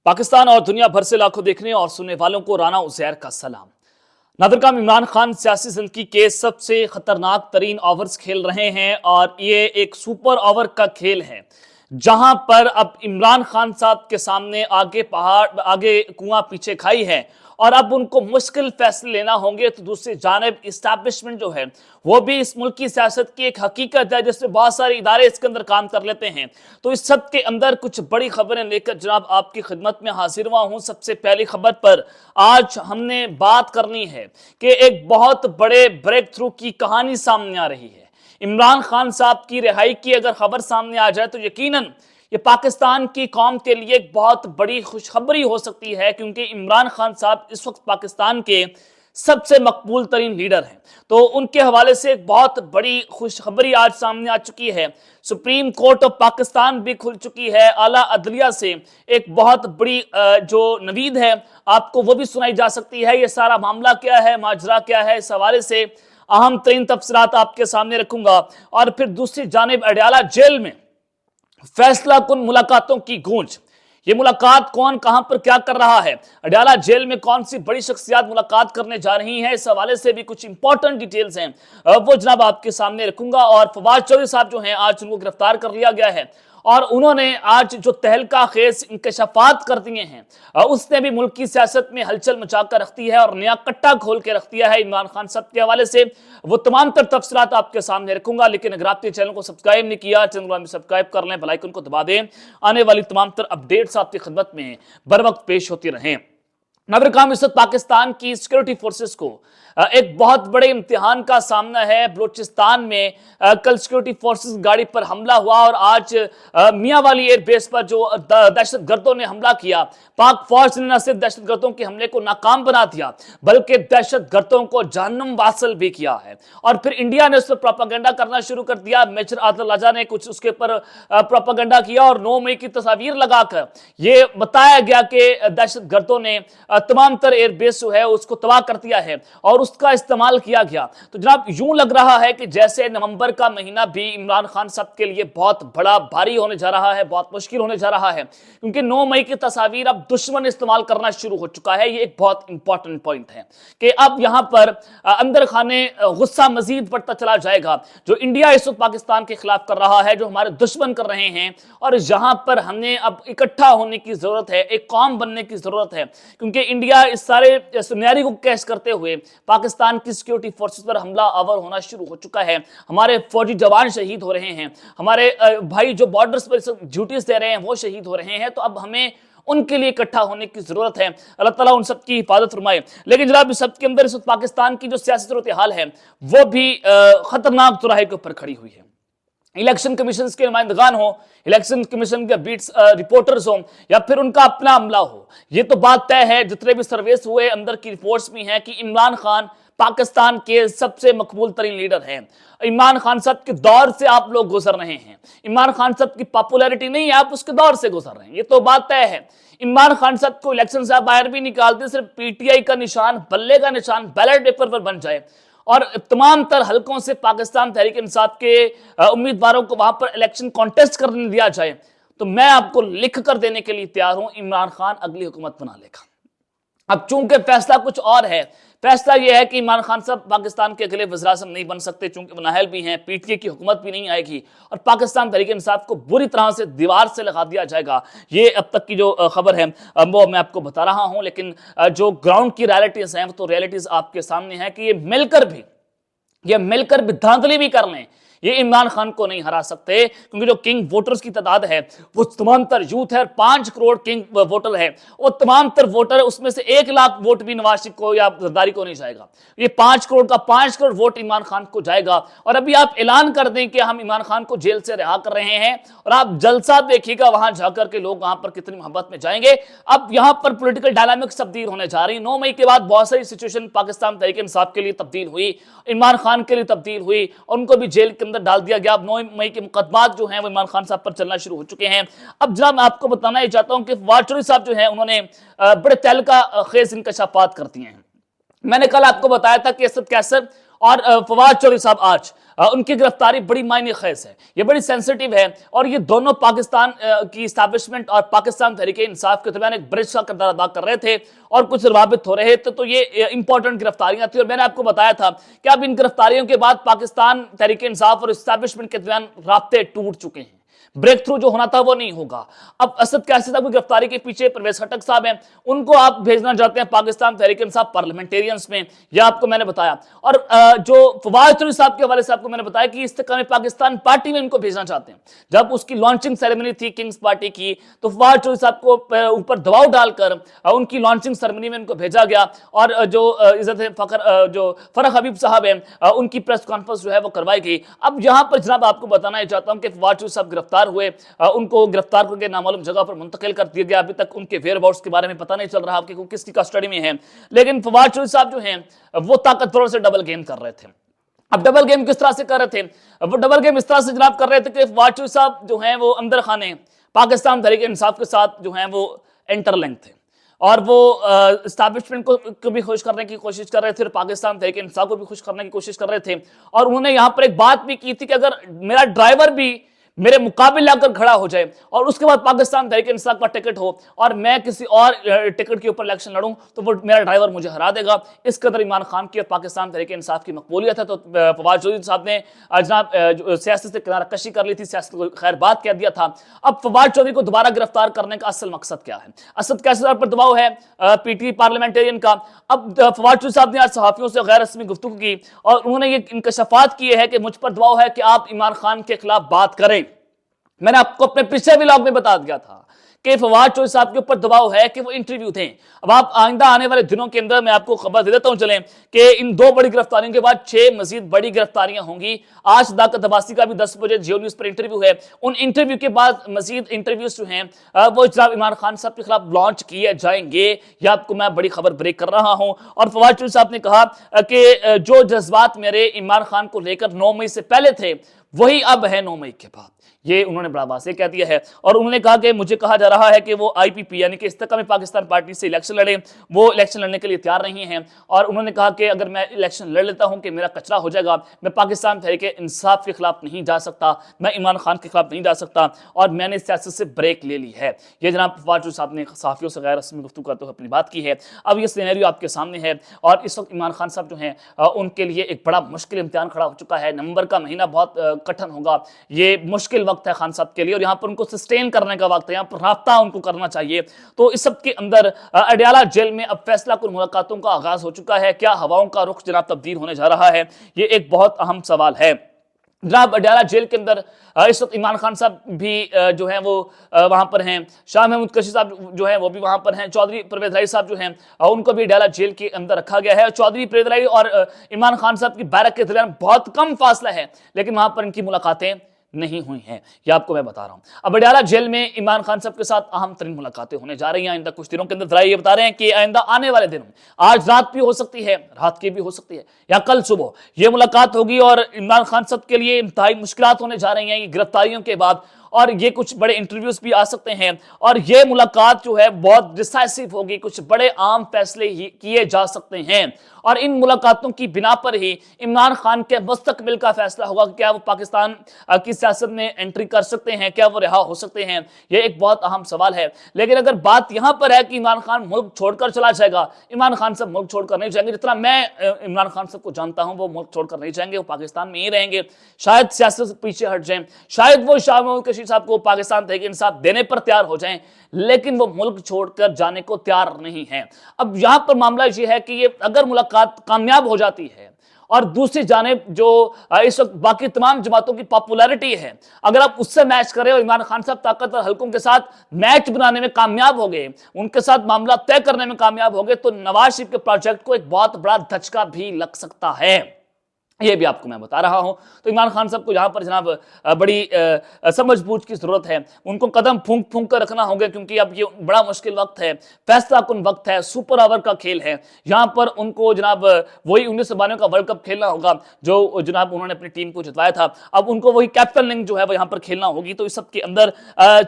पाकिस्तान और दुनिया भर से लाखों देखने और सुनने वालों को राना उज़ैर का सलाम। नादरकाम इमरान खान सियासी जिंदगी के सबसे खतरनाक तरीन ओवर्स खेल रहे हैं और ये एक सुपर ओवर का खेल है जहां पर अब इमरान खान साहब के सामने आगे पहाड़, आगे कुआं पीछे खाई है और अब उनको मुश्किल फैसले लेना होंगे। तो दूसरी जानिब इस्टेब्लिशमेंट जो है वो भी इस मुल्क की सियासत की एक हकीकत है जिसमें बहुत सारे इदारे इसके अंदर काम कर लेते हैं। तो इस सब के अंदर कुछ बड़ी खबरें लेकर जनाब आपकी खिदमत में हाजिर हुआ हूं। सबसे पहली खबर पर आज हमने बात करनी है कि एक बहुत बड़े ब्रेक थ्रू की कहानी सामने आ रही है। इमरान खान साहब की रिहाई की अगर खबर सामने आ जाए तो यकीनन ये पाकिस्तान की कौम के लिए एक बहुत बड़ी खुशखबरी हो सकती है, क्योंकि इमरान खान साहब इस वक्त पाकिस्तान के सबसे मकबूल तरीन लीडर हैं। तो उनके हवाले से एक बहुत बड़ी खुशखबरी आज सामने आ चुकी है। सुप्रीम कोर्ट ऑफ पाकिस्तान भी खुल चुकी है। आला अदलिया से एक बहुत बड़ी जो नवीद है आपको वो भी सुनाई जा सकती है। ये सारा मामला क्या है, माजरा क्या है, इस हवाले से अहम तरीन तफसीलात आपके सामने रखूंगा। और फिर दूसरी जानिब अडयाला जेल में फैसला कुन मुलाकातों की गूंज। ये मुलाकात कौन कहां पर क्या कर रहा है, अडयाला जेल में कौन सी बड़ी शख्सियत मुलाकात करने जा रही हैं, इस हवाले से भी कुछ इंपॉर्टेंट डिटेल्स हैं वो जनाब आपके सामने रखूंगा। और फवाद चौधरी साहब जो हैं आज उनको गिरफ्तार कर लिया गया है और उन्होंने आज जो तहलका खेज इंकशाफात कर दिए हैं उसने भी मुल्क की सियासत में हलचल मचा कर रख दी है और नया कट्टा खोल के रख दिया है इमरान खान साहब के हवाले से। वो तमाम तर तफसीलात आपके सामने रखूंगा। लेकिन अगर आपने चैनल को सब्सक्राइब नहीं किया, चैनल को सब्सक्राइब कर लें, बेल आइकन को दबा दें। आने वाली तमाम तर अपडेट्स आपकी खिदमत में बर वक्त पेश होती रहें। नादरकाम इस वक्त पाकिस्तान की सिक्योरिटी फोर्सेस को एक बहुत बड़े इम्तिहान का सामना है। बलूचिस्तान में कल सिक्योरिटी फोर्सेस गाड़ी पर हमला हुआ और आज मियांवाली एयर बेस पर जो दहशत गर्दों ने हमला किया, पाक फौज ने न सिर्फ दहशत गर्दों के हमले को नाकाम बना दिया बल्कि दहशत गर्दों को जहन्नुम वासल भी किया है। और फिर इंडिया ने उस पर प्रोपेगेंडा करना शुरू कर दिया। मेजर आदिल राजा ने कुछ उसके ऊपर प्रोपेगेंडा किया और 9 मई की तस्वीर लगाकर ये बताया गया कि दहशत गर्दों ने तमाम तर एयरबेस जो है उसको तबाह कर दिया है और उसका इस्तेमाल किया गया। तो जनाब यूं लग रहा है कि जैसे नवंबर का महीना भी इमरान खान साहब के लिए बहुत बड़ा भारी होने जा रहा है, बहुत मुश्किल होने जा रहा है, क्योंकि 9 मई की तस्वीर अब दुश्मन इस्तेमाल करना शुरू हो चुका है। ये एक बहुत इंपॉर्टेंट पॉइंट है कि अब यहां पर अंदर खाने गुस्सा मजीद बढ़ता चला जाएगा जो इंडिया इस वक्त पाकिस्तान के खिलाफ कर रहा है, जो हमारे दुश्मन कर रहे हैं। और यहां पर हमने अब इकट्ठा होने की जरूरत है, एक कौम बनने की जरूरत है, क्योंकि इंडिया इस सारे सिनेरियो को कैश करते हुए पाकिस्तान की सिक्योरिटी फोर्सेस पर हमला आवर होना शुरू हो चुका है। हमारे फौजी जवान शहीद हो रहे हैं, हमारे भाई जो बॉर्डर्स पर ड्यूटीज दे रहे हैं वो शहीद हो रहे हैं। तो अब हमें उनके लिए इकट्ठा होने की जरूरत है। अल्लाह ताला उन सब की हिफाजत फरमाए। लेकिन जनाब इस सब के अंदर इस पाकिस्तान की जो सियासी सूरत हाल है वो भी खतरनाक चौराहे के ऊपर खड़ी हुई है। इलेक्शन कमीशन के नुमाइंदगान हो, इलेक्शन कमीशन के बीट्स रिपोर्टर्स हो या फिर उनका अपना अमला हो, ये तो बात तय है, जितने भी सर्वेस हुए अंदर की रिपोर्ट्स भी हैं कि इमरान खान पाकिस्तान के सबसे मकबूल तरीन लीडर हैं। इमरान खान साहब के दौर से आप लोग गुजर रहे हैं। इमरान खान साहब की पॉपुलैरिटी नहीं है, आप उसके दौर से गुजर रहे हैं, ये तो बात तय है। इमरान खान साहब को इलेक्शन से बाहर भी निकालते सिर्फ पीटीआई का निशान, बल्ले का निशान बैलेट पेपर पर बन जाए और तमाम तर हलकों से पाकिस्तान तहरीक इंसाफ के उम्मीदवारों को वहां पर इलेक्शन कॉन्टेस्ट करने दिया जाए, तो मैं आपको लिख कर देने के लिए तैयार हूं, इमरान खान अगली हुकूमत बना लेगा। अब चूंकि फैसला कुछ और है, फैसला यह है कि इमरान खान साहब पाकिस्तान के अगले वज़ीर-ए-आज़म नहीं बन सकते, चूंकि वो नाअहल भी हैं, पीटीआई की हुकूमत भी नहीं आएगी और पाकिस्तान तहरीक इंसाफ को बुरी तरह से दीवार से लगा दिया जाएगा। ये अब तक की जो खबर है वो मैं आपको बता रहा हूं, लेकिन जो ग्राउंड की रियलिटीज हैं तो रियलिटीज आपके सामने है कि ये मिलकर भी धांधली भी कर लें, ये इमरान खान को नहीं हरा सकते, क्योंकि जो किंग वोटर्स की तादाद है वो तमाम तर यूथ है। 5 करोड़ किंग वोटर है, वो तमाम तर वोटर है, उसमें से 1 लाख वोट भी नवाज शरीफ को या जरदारी को नहीं जाएगा। ये 5 करोड़ का 5 करोड़ वोट इमरान खान को जाएगा। और अभी आप ऐलान कर दें कि हम इमरान खान को जेल से रिहा कर रहे हैं और आप जलसा देखिएगा वहां जाकर के लोग वहां पर कितनी मोहब्बत में जाएंगे। अब यहां पर पॉलिटिकल डायनामिक्स तब्दील होने जा रही है। 9 मई के बाद बहुत सारी सिचुएशन पाकिस्तान तहरीक इंसाफ के लिए तब्दील हुई, इमरान खान के लिए तब्दील हुई, उनको भी जेल के अंदर डाल दिया गया। अब 9 मई के मुकदमात जो हैं वो इमरान खान साहब पर चलना शुरू हो चुके हैं। अब जनाब मैं आपको बताना ही चाहता हूं कि फवाद चौधरी साहब जो हैं उन्होंने बड़े तहलका खेज इंकशाफात कर दिए हैं। मैंने कल आपको बताया था कि असद कैसर اور فواد چودھری صاحب آج ان کی گرفتاری بڑی معنی خیز ہے، یہ بڑی سینسٹیو ہے، اور یہ دونوں پاکستان کی اسٹیبلشمنٹ اور پاکستان تحریک انصاف کے درمیان ایک برج کا کردار ادا کر رہے تھے اور کچھ روابط ہو رہے تھے، تو یہ امپورٹنٹ گرفتاریاں تھیں، اور میں نے آپ کو بتایا تھا کہ اب ان گرفتاریوں کے بعد پاکستان تحریک انصاف اور اسٹیبلشمنٹ کے درمیان رابطے ٹوٹ چکے ہیں، بریک تھرو جو ہونا تھا وہ نہیں ہوگا۔ اب اسد قیسی صاحب کی گرفتاری کے پیچھے پرویز خٹک صاحب ہیں، ان کو آپ بھیجنا چاہتے ہیں پاکستان تحریک انصاف پارلیمنٹیرینز میں، یہ آپ کو میں نے بتایا، اور جو فواد چودھری صاحب کے حوالے سے آپ کو میں نے بتایا کہ استحکام پاکستان پارٹی میں ان کو بھیجنا چاہتے ہیں۔ جب اس کی لانچنگ سیریمنی تھی کنگز پارٹی کی، تو فواد چودھری صاحب کو اوپر دباؤ ڈال کر ان کی لانچنگ سیریمنی میں ان کو بھیجا گیا، اور جو عزت فخر جو فرح حبیب صاحب ہیں ان کی پریس کانفرنس جو ہے وہ کروائی گئی۔ اب یہاں پر جناب آپ کو بتانا چاہتا ہوں کہ فواد چودھری صاحب گرفتار ہوئے، ان کو گرفتار کر کے نامعلوم جگہ پر منتقل کر دیا گیا، ابھی تک ان کے ویئر باؤٹس کے بارے میں پتہ نہیں چل رہا کہ وہ کس کی کسٹڈی میں ہیں، لیکن فواد چودھری صاحب جو ہیں وہ طاقتوروں سے ڈبل گیم کر رہے تھے۔ اب ڈبل گیم کس طرح سے کر رہے تھے؟ وہ ڈبل گیم اس طرح سے جناب کر رہے تھے کہ فواد چودھری صاحب جو ہیں وہ اندر خانے پاکستان تحریک انصاف کے ساتھ جو ہیں وہ انٹر لنک تھے، اور وہ اسٹیبلشمنٹ کو بھی خوش کرنے کی کوشش کر رہے تھے اور پاکستان تحریک انصاف کو بھی خوش کرنے کی کوشش کر رہے تھے، اور انہوں نے یہاں پر ایک بات بھی کی تھی کہ اگر میرا ڈرائیور بھی میرے مقابل لا کر کھڑا ہو جائے اور اس کے بعد پاکستان تحریک انصاف کا ٹکٹ ہو اور میں کسی اور ٹکٹ کے اوپر الیکشن لڑوں تو وہ میرا ڈرائیور مجھے ہرا دے گا۔ اس قدر عمران خان کی اور پاکستان تحریک انصاف کی مقبولیت ہے، تو فواد چودھری صاحب نے جناب سیاست سے کنارہ کشی کر لی تھی، سیاست کو خیر بات کہہ دیا تھا۔ اب فواد چودھری کو دوبارہ گرفتار کرنے کا اصل مقصد کیا ہے؟ اسد قیسی صاحب پر دباؤ ہے پی ٹی پارلیمنٹرین کا۔ اب فواد چودھری صاحب نے آج صحافیوں سے غیر رسمی گفتگو کی اور انہوں نے یہ انکشافات کیے ہیں کہ مجھ پر دباؤ ہے کہ آپ عمران خان کے خلاف بات کریں۔ میں نے آپ کو اپنے پچھلے ولاگ میں بتا دیا تھا کہ فواد چودھری صاحب کے اوپر دباؤ ہے کہ وہ انٹرویو دیں۔ اب آپ آئندہ آنے والے دنوں کے اندر میں آپ کو خبر دے دیتا ہوں چلیں کہ ان 2 بڑی گرفتاریوں کے بعد 6 مزید بڑی گرفتاریاں ہوں گی۔ آج صداقت عباسی کا بھی 10 بجے جیو نیوز پر انٹرویو ہے، ان انٹرویو کے بعد مزید انٹرویوز جو ہیں وہ جناب عمران خان صاحب کے خلاف لانچ کیے جائیں گے۔ یہ آپ کو میں بڑی خبر بریک کر رہا ہوں، اور فواد چودھری صاحب نے کہا کہ جو جذبات میرے عمران خان کو لے کر 9 مئی سے پہلے تھے وہی اب ہے 9 مئی کے بعد، یہ انہوں نے بڑا واضح کہہ دیا ہے۔ اور انہوں نے کہا کہ مجھے کہا جا رہا ہے کہ وہ آئی پی پی یعنی کہ استحکام پاکستان پارٹی سے الیکشن لڑیں، وہ الیکشن لڑنے کے لیے تیار نہیں ہیں، اور انہوں نے کہا کہ اگر میں الیکشن لڑ لیتا ہوں کہ میرا کچرا ہو جائے گا، میں پاکستان تحریک انصاف کے خلاف نہیں جا سکتا، میں عمران خان کے خلاف نہیں جا سکتا، اور میں نے سیاست سے بریک لے لی ہے۔ یہ جناب فواد چودھری صاحب نے صحافیوں سے غیر رسمی گفتگو کرتے ہوئے اپنی بات کی ہے۔ اب یہ سینیریو آپ کے سامنے ہے، اور اس وقت عمران خان صاحب جو ہیں ان کے لیے ایک بڑا مشکل امتحان کھڑا ہو چکا ہے۔ نومبر کا مہینہ بہت کٹھن ہوگا، یہ مشکل وقت ہے خان صاحب کے لیے، اور یہاں پر ان کو سسٹین کرنے کا وقت ہے، یہاں پر رابطہ ان کو کرنا چاہیے۔ تو اس سب کے اندر اڈیالہ جیل میں اب فیصلہ کن ملاقاتوں کا آغاز ہو چکا ہے، کیا ہواؤں کا رخ جناب تبدیل ہونے جا رہا ہے؟ یہ ایک بہت اہم سوال ہے۔ جناب اڈیالہ جیل کے اندر اس وقت عمران خان صاحب بھی جو ہیں وہ وہاں پر ہیں، شاہ محمود قریشی صاحب جو ہیں وہ بھی وہاں پر ہیں، چودھری پرویز رائی صاحب جو ہیں ان کو بھی اڈیالہ جیل کے اندر رکھا گیا ہے۔ چودھری پرویز رائی اور عمران خان صاحب کی بیرک کے درمیان بہت کم فاصلہ ہے، لیکن وہاں پر ان کی ملاقاتیں نہیں ہوئی ہیں، یہ آپ کو میں بتا رہا ہوں۔ اب اڈیالہ جیل میں عمران خان صاحب کے ساتھ اہم ترین ملاقاتیں ہونے جا رہی ہیں آئندہ کچھ دنوں کے اندر۔ ذرائع یہ بتا رہے ہیں کہ آئندہ آنے والے دنوں، آج رات بھی ہو سکتی ہے، رات کی بھی ہو سکتی ہے، یا کل صبح یہ ملاقات ہوگی، اور عمران خان صاحب کے لیے انتہائی مشکلات ہونے جا رہی ہیں یہ گرفتاریوں کے بعد، اور یہ کچھ بڑے انٹرویوز بھی آ سکتے ہیں، اور یہ ملاقات جو ہے بہت ڈیسائسو ہوگی، کچھ بڑے عام فیصلے کیے جا سکتے ہیں، اور ان ملاقاتوں کی بنا پر ہی عمران خان کے مستقبل کا فیصلہ ہوگا کہ کیا وہ پاکستان کی سیاست میں انٹری کر سکتے ہیں، کیا وہ رہا ہو سکتے ہیں۔ یہ ایک بہت اہم سوال ہے، لیکن اگر بات یہاں پر ہے کہ عمران خان ملک چھوڑ کر چلا جائے گا، عمران خان صاحب ملک چھوڑ کر نہیں جائیں گے، جتنا میں عمران خان صاحب کو جانتا ہوں وہ ملک چھوڑ کر نہیں جائیں گے، وہ پاکستان میں ہی رہیں گے، شاید سیاست سے پیچھے ہٹ جائیں، شاید وہ شاہ محمود قریشی صاحب کو پاکستان تحریک انصاف دینے پر تیار ہو جائیں، لیکن وہ ملک چھوڑ کر جانے کو تیار نہیں ہیں۔ اب یہاں پر معاملہ یہ ہے کہ یہ اگر ملاقات کامیاب ہو جاتی ہے، اور دوسری جانب جو اس وقت باقی تمام جماعتوں کی پاپولیرٹی ہے، اگر آپ اس سے میچ کریں اور عمران خان صاحب طاقتور حلقوں کے ساتھ میچ بنانے میں کامیاب ہو گئے، ان کے ساتھ معاملہ طے کرنے میں کامیاب ہو گئے، تو نواز شریف کے پروجیکٹ کو ایک بہت بڑا دھچکا بھی لگ سکتا ہے۔ ये भी आपको मैं बता रहा हूं। तो इमरान खान साहब को यहाँ पर जनाब बड़ी समझ बूझ की जरूरत है। उनको कदम फूंक फूंक कर रखना होगा, क्योंकि अब ये बड़ा मुश्किल वक्त है, फैसला कुन वक्त है, सुपर ओवर का खेल है। यहाँ पर उनको जनाब वही 1992 का वर्ल्ड कप खेलना होगा जो जनाब उन्होंने अपनी टीम को जितवाया था। अब उनको वही कैप्टनिंग जो है वो यहाँ पर खेलना होगी। तो इस सब के अंदर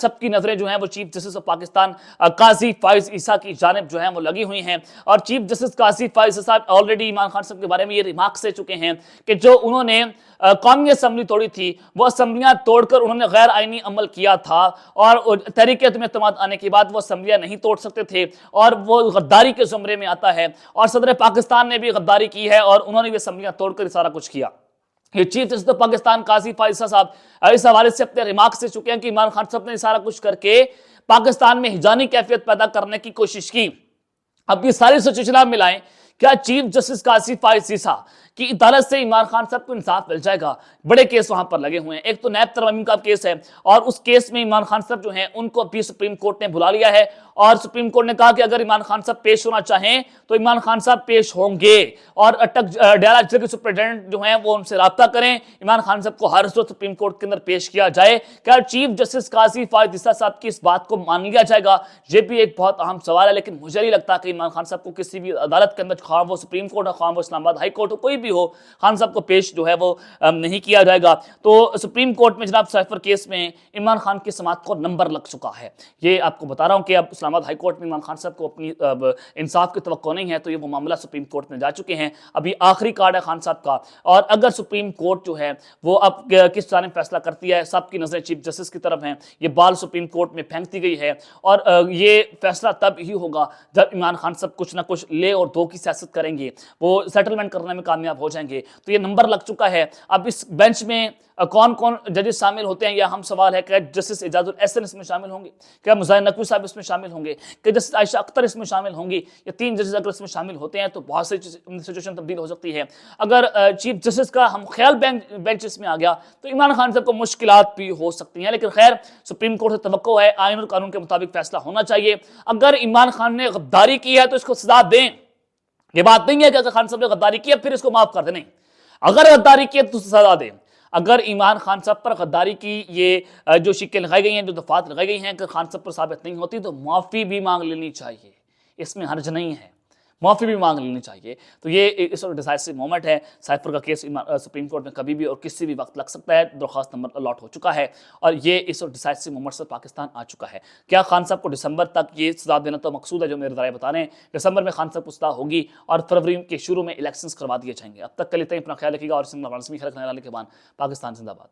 सबकी नजरें जो है वो चीफ जस्टिस ऑफ पाकिस्तान काजी फाइज ईसा की जानिब जो है वो लगी हुई हैं। और चीफ जस्टिस काजी फाइज ईसा ऑलरेडी इमरान खान साहब के बारे में ये रिमार्क्स दे चुके हैं कि जो उन्होंने कौमी असम्बली तोड़ी थी, वो असम्बलियां तोड़कर उन्होंने गैर आईनी अमल किया था, और तहरीक एतमाद आने के बाद वो असम्बलियां नहीं तोड़ सकते थे, और वो गद्दारी के जुमरे में आता है। और सदर पाकिस्तान ने भी गद्दारी की है और उन्होंने भी असम्बलियां तोड़कर सारा कुछ किया। ये चीफ जस्टिस ऑफ पाकिस्तान काजी फाइज साहब इस हवाले से अपने रिमार्क्स दे चुके हैं कि इमरान खान साहब ने सारा कुछ करके पाकिस्तान में हिजानी कैफियत पैदा करने की कोशिश की। अब ये सारी सिचुएशन आप मिलाएं, क्या चीफ जस्टिस काजी फाइज ईसा की अदालत से इमरान खान साहब को इंसाफ मिल जाएगा? बड़े केस वहां पर लगे हुए हैं। एक तो नैब तरमीम का केस है, और उस केस में इमरान खान साहब जो हैं उनको अभी सुप्रीम कोर्ट ने बुला लिया है, और सुप्रीम कोर्ट ने कहा कि अगर इमरान खान साहब पेश होना चाहें तो इमरान खान साहब पेश होंगे, और डेरा जेल के सुप्रिटेंडेंट जो हैं वो उनसे राब्ता करें, इमरान खान साहब को हर सूरत सुप्रीम कोर्ट के अंदर पेश किया जाए। क्या चीफ जस्टिस काजी फाइज ईसा साहब की इस बात को मान लिया जाएगा? ये भी एक बहुत अहम सवाल है। लेकिन मुझे नहीं लगता कि इमरान खान साहब को किसी भी अदालत के अंदर, खां वो सुप्रीम कोर्ट हो, खां वो इस्लामाबाद हाई कोर्ट हो, कोई भी हो, खान साहब को पेश जो है वो नहीं किया जाएगा। तो सुप्रीम कोर्ट में जनाब साइफर केस में इमरान खान की समाअत को नंबर लग चुका है। ये आपको बता रहा हूं कि अब इस्लामाबाद हाई कोर्ट में इमरान खान साहब को अपनी इंसाफ की तवक्को नहीं है, तो ये वो मामला सुप्रीम कोर्ट में जा चुके हैं। अभी आखिरी कार्ड है खान साहब का, और अगर सुप्रीम कोर्ट जो है वो अब किस तरह फैसला करती है, सबकी नजरें चीफ जस्टिस की तरफ हैं। ये बाल सुप्रीम कोर्ट में फेंक दी गई है, और ये फैसला तब ही होगा जब इमरान खान साहब कुछ ना कुछ ले और दो की सियासत करेंगे, वो सेटलमेंट करने में कामयाब हो जाएंगे। तो ये नंबर लग चुका है। अब इस बेंच में कौन कौन जजेस शामिल होते हैं, यह हम सवाल है। क्या जस्टिस एजाजुल एहसन इसमें शामिल होंगे? क्या मुज़ाहिर नकवी साहब इसमें शामिल होंगे? क्या जस्टिस आयशा अख्तर इसमें शामिल होंगी? ये तीन जजेस अगर इसमें शामिल होते हैं तो बहुत सी सिचुएशन तब्दील हो सकती है। अगर चीफ जस्टिस का हम ख्याल बेंच इसमें आ गया तो इमरान खान साहब को मुश्किलात भी हो सकती हैं। लेकिन खैर, सुप्रीम कोर्ट से तवक्को है, आईन और कानून के मुताबिक फैसला होना चाहिए। अगर इमरान खान ने गद्दारी की है तो इसको सजा दें। ये बात नहीं है कि अगर खान साहब ने गद्दारी की है फिर इसको माफ कर दें। अगर गद्दारी की है तो सजा दें। अगर इमरान खान साहब पर गद्दारी की ये जो शिक्कें लगाई गई हैं, जो दफात लगाई गई हैं, अगर खान साहब पर साबित नहीं होती तो माफ़ी भी मांग लेनी चाहिए, इसमें हर्ज नहीं है, माफ़ी भी मांग लेनी चाहिए। तो ये इस वक्त डिसाइसिव मोमेंट है। साइफर का केस सुप्रीम कोर्ट में कभी भी और किसी भी वक्त लग सकता है। दरख्वास्त नंबर अलॉट हो चुका है, और ये इस वक्त डिसाइसिव मोमेंट से पाकिस्तान आ चुका है। क्या खान साहब को दिसंबर तक ये सजा देना तो मकसूद है, जो मेरे राय बता रहे हैं। दिसंबर में खान साहब को सजा होगी और फरवरी के शुरू में इलेक्शंस करवा दिए जाएंगे। अब तक के लिए अपना ख्याल रखिएगा, और ख्याल रखने वाले के बाद पाकिस्तान जिंदाबाद।